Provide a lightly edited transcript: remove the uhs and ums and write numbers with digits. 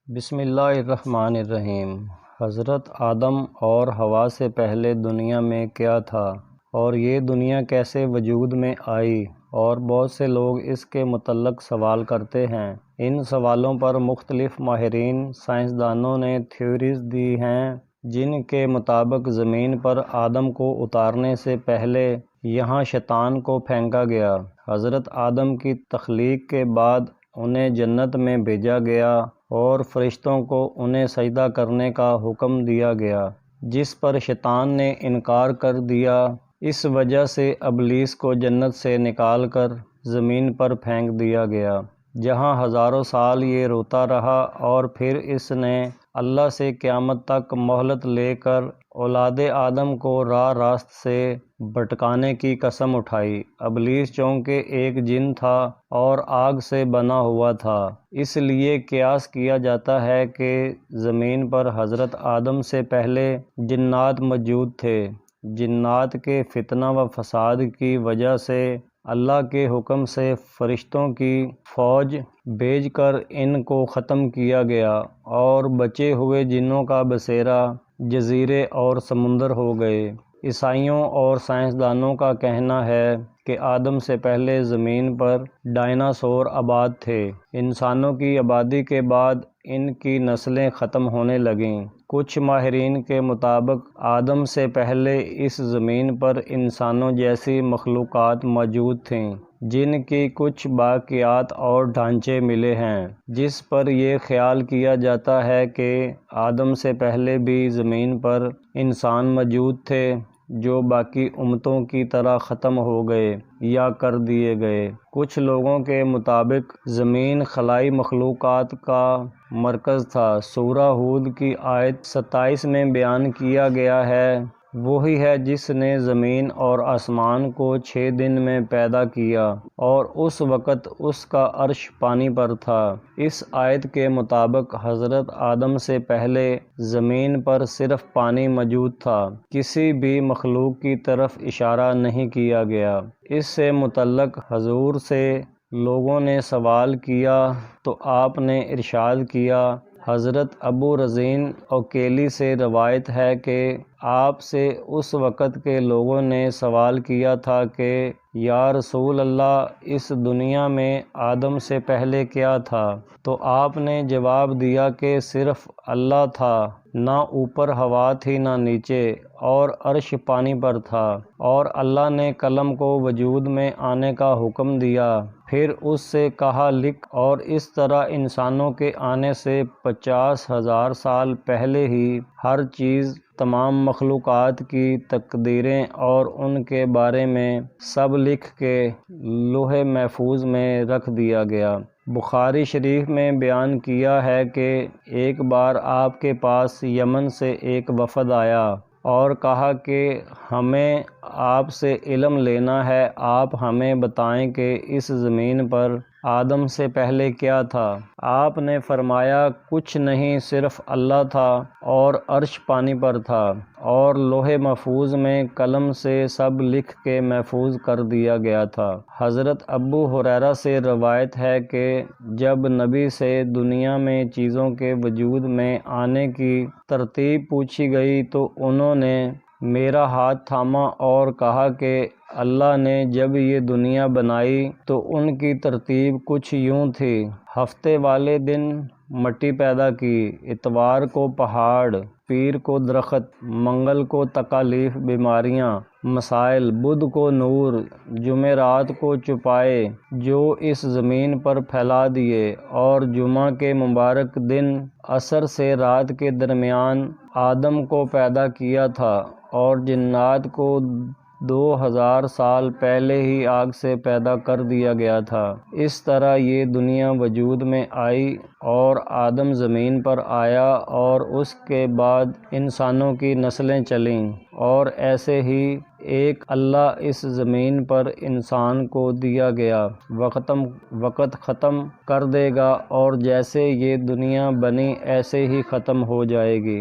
بسم اللہ الرحمن الرحیم۔ حضرت آدم اور حوا سے پہلے دنیا میں کیا تھا اور یہ دنیا کیسے وجود میں آئی، اور بہت سے لوگ اس کے متعلق سوال کرتے ہیں۔ ان سوالوں پر مختلف ماہرین سائنسدانوں نے تھیوریز دی ہیں، جن کے مطابق زمین پر آدم کو اتارنے سے پہلے یہاں شیطان کو پھینکا گیا۔ حضرت آدم کی تخلیق کے بعد انہیں جنت میں بھیجا گیا اور فرشتوں کو انہیں سجدہ کرنے کا حکم دیا گیا، جس پر شیطان نے انکار کر دیا۔ اس وجہ سے ابلیس کو جنت سے نکال کر زمین پر پھینک دیا گیا، جہاں ہزاروں سال یہ روتا رہا، اور پھر اس نے اللہ سے قیامت تک مہلت لے کر اولاد آدم کو راہ راست سے بھٹکانے کی قسم اٹھائی۔ ابلیس چونکہ ایک جن تھا اور آگ سے بنا ہوا تھا، اس لیے قیاس کیا جاتا ہے کہ زمین پر حضرت آدم سے پہلے جنات موجود تھے۔ جنات کے فتنہ و فساد کی وجہ سے اللہ کے حکم سے فرشتوں کی فوج بھیج کر ان کو ختم کیا گیا، اور بچے ہوئے جنوں کا بسیرا جزیرے اور سمندر ہو گئے۔ عیسائیوں اور سائنسدانوں کا کہنا ہے کہ آدم سے پہلے زمین پر ڈائناسور آباد تھے۔ انسانوں کی آبادی کے بعد ان کی نسلیں ختم ہونے لگیں۔ کچھ ماہرین کے مطابق آدم سے پہلے اس زمین پر انسانوں جیسی مخلوقات موجود تھیں، جن کی کچھ باقیات اور ڈھانچے ملے ہیں، جس پر یہ خیال کیا جاتا ہے کہ آدم سے پہلے بھی زمین پر انسان موجود تھے، جو باقی امتوں کی طرح ختم ہو گئے یا کر دیے گئے۔ کچھ لوگوں کے مطابق زمین خلائی مخلوقات کا مرکز تھا۔ سورہ ہود کی آیت 27 میں بیان کیا گیا ہے، وہی ہے جس نے زمین اور آسمان کو 6 دن میں پیدا کیا، اور اس وقت اس کا عرش پانی پر تھا۔ اس آیت کے مطابق حضرت آدم سے پہلے زمین پر صرف پانی موجود تھا، کسی بھی مخلوق کی طرف اشارہ نہیں کیا گیا۔ اس سے متعلق حضور سے لوگوں نے سوال کیا تو آپ نے ارشاد کیا۔ حضرت ابو رزین اوکیلی سے روایت ہے کہ آپ سے اس وقت کے لوگوں نے سوال کیا تھا کہ یا رسول اللہ، اس دنیا میں آدم سے پہلے کیا تھا؟ تو آپ نے جواب دیا کہ صرف اللہ تھا، نہ اوپر ہوا تھی نہ نیچے، اور عرش پانی پر تھا، اور اللہ نے قلم کو وجود میں آنے کا حکم دیا، پھر اس سے کہا لکھ، اور اس طرح انسانوں کے آنے سے 50,000 سال پہلے ہی ہر چیز، تمام مخلوقات کی تقدیریں اور ان کے بارے میں سب لکھ کے لوح محفوظ میں رکھ دیا گیا۔ بخاری شریف میں بیان کیا ہے کہ ایک بار آپ کے پاس یمن سے ایک وفد آیا اور کہا کہ ہمیں آپ سے علم لینا ہے، آپ ہمیں بتائیں کہ اس زمین پر آدم سے پہلے کیا تھا؟ آپ نے فرمایا کچھ نہیں، صرف اللہ تھا، اور عرش پانی پر تھا، اور لوح محفوظ میں قلم سے سب لکھ کے محفوظ کر دیا گیا تھا۔ حضرت ابو ہریرہ سے روایت ہے کہ جب نبی سے دنیا میں چیزوں کے وجود میں آنے کی ترتیب پوچھی گئی تو انہوں نے میرا ہاتھ تھاما اور کہا کہ اللہ نے جب یہ دنیا بنائی تو ان کی ترتیب کچھ یوں تھی: ہفتے والے دن مٹی پیدا کی، اتوار کو پہاڑ، پیر کو درخت، منگل کو تکالیف بیماریاں مسائل، بدھ کو نور، جمعرات کو چوپائے جو اس زمین پر پھیلا دیے، اور جمعہ کے مبارک دن عصر سے رات کے درمیان آدم کو پیدا کیا تھا، اور جنات کو 2000 سال پہلے ہی آگ سے پیدا کر دیا گیا تھا۔ اس طرح یہ دنیا وجود میں آئی، اور آدم زمین پر آیا، اور اس کے بعد انسانوں کی نسلیں چلیں، اور ایسے ہی ایک اللہ اس زمین پر انسان کو دیا گیا، وقت ختم کر دے گا، اور جیسے یہ دنیا بنی ایسے ہی ختم ہو جائے گی۔